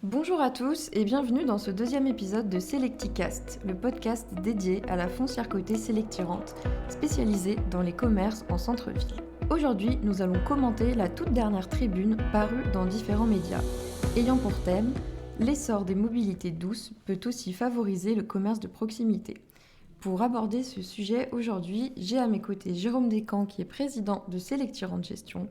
Bonjour à tous et bienvenue dans ce deuxième épisode de Selecticast, le podcast dédié à la foncière cotée Selectirante, spécialisée dans les commerces en centre-ville. Aujourd'hui, nous allons commenter la toute dernière tribune parue dans différents médias, ayant pour thème « L'essor des mobilités douces peut aussi favoriser le commerce de proximité ». Pour aborder ce sujet aujourd'hui, j'ai à mes côtés Jérôme Descamps qui est président de Selectirante Gestion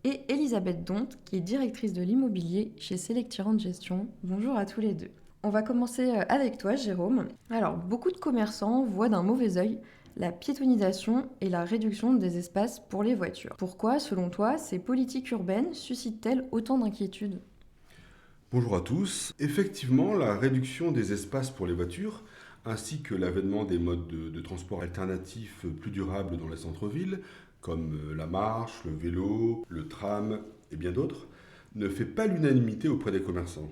et Elisabeth Donte, qui est directrice de l'immobilier chez Selectirante Gestion. Bonjour à tous les deux. On va commencer avec toi, Jérôme. Alors, beaucoup de commerçants voient d'un mauvais œil la piétonisation et la réduction des espaces pour les voitures. Pourquoi, selon toi, ces politiques urbaines suscitent-elles autant d'inquiétudes ? Bonjour à tous. Effectivement, la réduction des espaces pour les voitures, ainsi que l'avènement des modes de transport alternatifs plus durables dans les centres-villes, comme la marche, le vélo, le tram et bien d'autres, ne fait pas l'unanimité auprès des commerçants.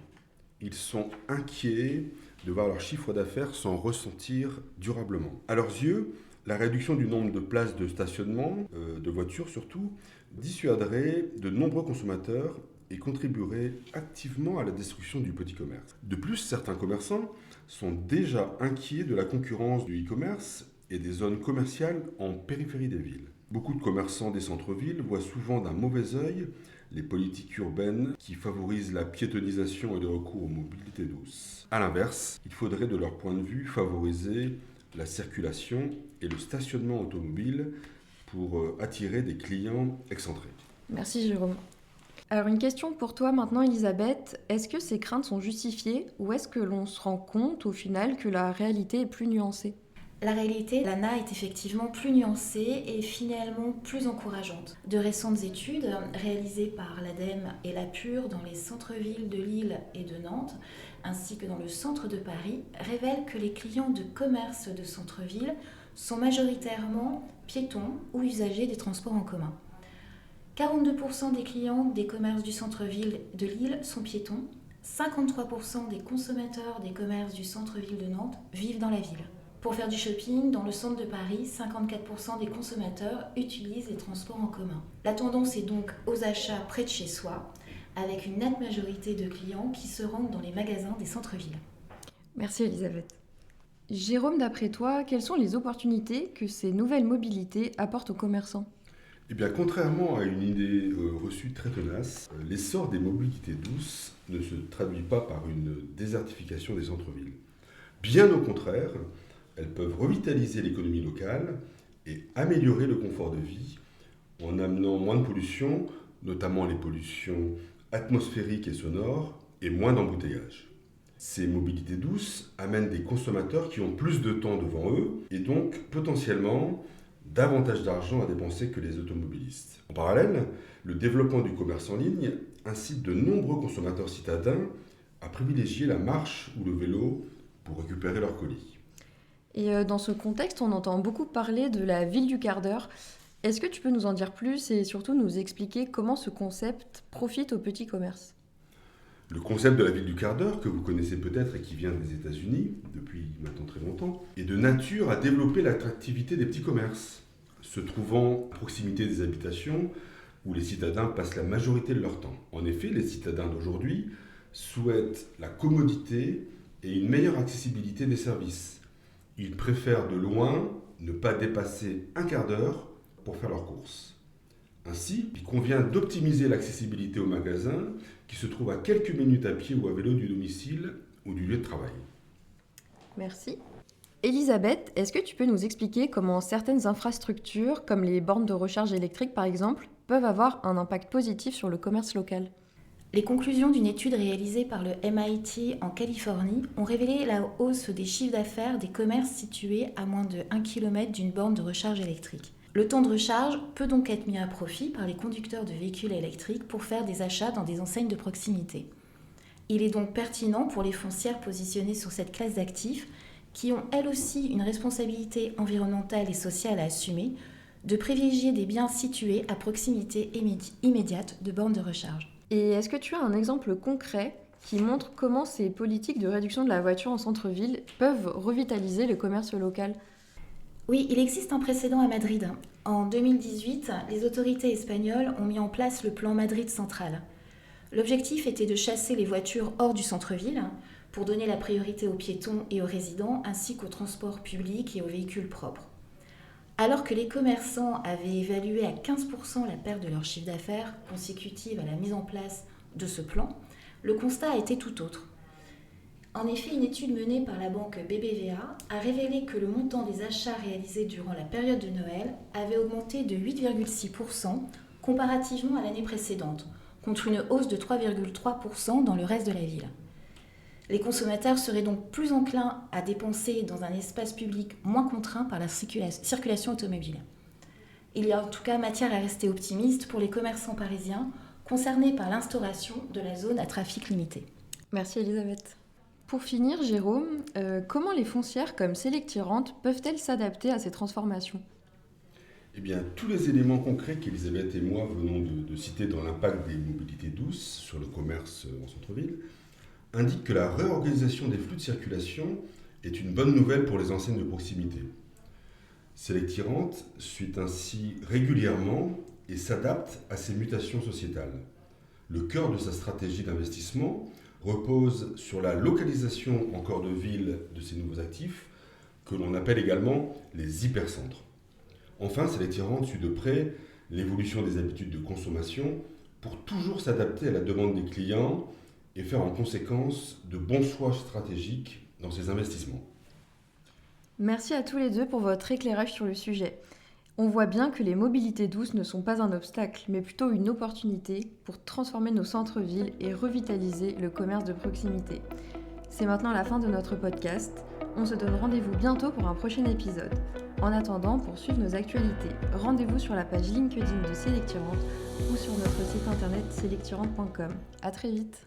Ils sont inquiets de voir leur chiffre d'affaires s'en ressentir durablement. À leurs yeux, la réduction du nombre de places de stationnement, de voitures surtout, dissuaderait de nombreux consommateurs et contribuerait activement à la destruction du petit commerce. De plus, certains commerçants sont déjà inquiets de la concurrence du e-commerce et des zones commerciales en périphérie des villes. Beaucoup de commerçants des centres-villes voient souvent d'un mauvais œil les politiques urbaines qui favorisent la piétonisation et le recours aux mobilités douces. A l'inverse, il faudrait de leur point de vue favoriser la circulation et le stationnement automobile pour attirer des clients excentrés. Merci Jérôme. Alors une question pour toi maintenant Elisabeth, est-ce que ces craintes sont justifiées ou est-ce que l'on se rend compte au final que la réalité est plus nuancée ? La réalité, l'ANA est effectivement plus nuancée et finalement plus encourageante. De récentes études réalisées par l'ADEME et la PUR dans les centres-villes de Lille et de Nantes, ainsi que dans le centre de Paris, révèlent que les clients de commerce de centre-ville sont majoritairement piétons ou usagers des transports en commun. 42% des clients des commerces du centre-ville de Lille sont piétons, 53% des consommateurs des commerces du centre-ville de Nantes vivent dans la ville. Pour faire du shopping, dans le centre de Paris, 54% des consommateurs utilisent les transports en commun. La tendance est donc aux achats près de chez soi, avec une nette majorité de clients qui se rendent dans les magasins des centres-villes. Merci Elisabeth. Jérôme, d'après toi, quelles sont les opportunités que ces nouvelles mobilités apportent aux commerçants ? Eh bien, contrairement à une idée reçue très tenace, l'essor des mobilités douces ne se traduit pas par une désertification des centres-villes. Bien au contraire, elles peuvent revitaliser l'économie locale et améliorer le confort de vie en amenant moins de pollution, notamment les pollutions atmosphériques et sonores, et moins d'embouteillages. Ces mobilités douces amènent des consommateurs qui ont plus de temps devant eux et donc potentiellement davantage d'argent à dépenser que les automobilistes. En parallèle, le développement du commerce en ligne incite de nombreux consommateurs citadins à privilégier la marche ou le vélo pour récupérer leurs colis. Et dans ce contexte, on entend beaucoup parler de la ville du quart d'heure. Est-ce que tu peux nous en dire plus et surtout nous expliquer comment ce concept profite aux petits commerces ? Le concept de la ville du quart d'heure, que vous connaissez peut-être et qui vient des États-Unis depuis maintenant très longtemps, est de nature à développer l'attractivité des petits commerces, se trouvant à proximité des habitations où les citadins passent la majorité de leur temps. En effet, les citadins d'aujourd'hui souhaitent la commodité et une meilleure accessibilité des services. Ils préfèrent de loin ne pas dépasser un quart d'heure pour faire leurs courses. Ainsi, il convient d'optimiser l'accessibilité aux magasins qui se trouvent à quelques minutes à pied ou à vélo du domicile ou du lieu de travail. Merci. Elisabeth, est-ce que tu peux nous expliquer comment certaines infrastructures, comme les bornes de recharge électrique par exemple, peuvent avoir un impact positif sur le commerce local ? Les conclusions d'une étude réalisée par le MIT en Californie ont révélé la hausse des chiffres d'affaires des commerces situés à moins de 1 km d'une borne de recharge électrique. Le temps de recharge peut donc être mis à profit par les conducteurs de véhicules électriques pour faire des achats dans des enseignes de proximité. Il est donc pertinent pour les foncières positionnées sur cette classe d'actifs, qui ont elles aussi une responsabilité environnementale et sociale à assumer, de privilégier des biens situés à proximité immédiate de bornes de recharge. Et est-ce que tu as un exemple concret qui montre comment ces politiques de réduction de la voiture en centre-ville peuvent revitaliser le commerce local ? Oui, il existe un précédent à Madrid. En 2018, les autorités espagnoles ont mis en place le plan Madrid Central. L'objectif était de chasser les voitures hors du centre-ville pour donner la priorité aux piétons et aux résidents, ainsi qu'aux transports publics et aux véhicules propres. Alors que les commerçants avaient évalué à 15% la perte de leur chiffre d'affaires consécutive à la mise en place de ce plan, le constat a été tout autre. En effet, une étude menée par la banque BBVA a révélé que le montant des achats réalisés durant la période de Noël avait augmenté de 8,6% comparativement à l'année précédente, contre une hausse de 3,3% dans le reste de la ville. Les consommateurs seraient donc plus enclins à dépenser dans un espace public moins contraint par la circulation automobile. Il y a en tout cas matière à rester optimiste pour les commerçants parisiens concernés par l'instauration de la zone à trafic limité. Merci Elisabeth. Pour finir, Jérôme, comment les foncières comme Selectirente peuvent-elles s'adapter à ces transformations ? Eh bien, tous les éléments concrets qu'Elisabeth et moi venons de citer dans l'impact des mobilités douces sur le commerce en centre-ville indiquent que la réorganisation des flux de circulation est une bonne nouvelle pour les enseignes de proximité. Selectirente suit ainsi régulièrement et s'adapte à ces mutations sociétales. Le cœur de sa stratégie d'investissement repose sur la localisation en corps de ville de ces nouveaux actifs, que l'on appelle également les hypercentres. Enfin, Selectirente suit de près l'évolution des habitudes de consommation pour toujours s'adapter à la demande des clients et faire en conséquence de bons choix stratégiques dans ses investissements. Merci à tous les deux pour votre éclairage sur le sujet. On voit bien que les mobilités douces ne sont pas un obstacle, mais plutôt une opportunité pour transformer nos centres-villes et revitaliser le commerce de proximité. C'est maintenant la fin de notre podcast. On se donne rendez-vous bientôt pour un prochain épisode. En attendant, pour suivre nos actualités, rendez-vous sur la page LinkedIn de Selectirente ou sur notre site internet selectirente.com. À très vite.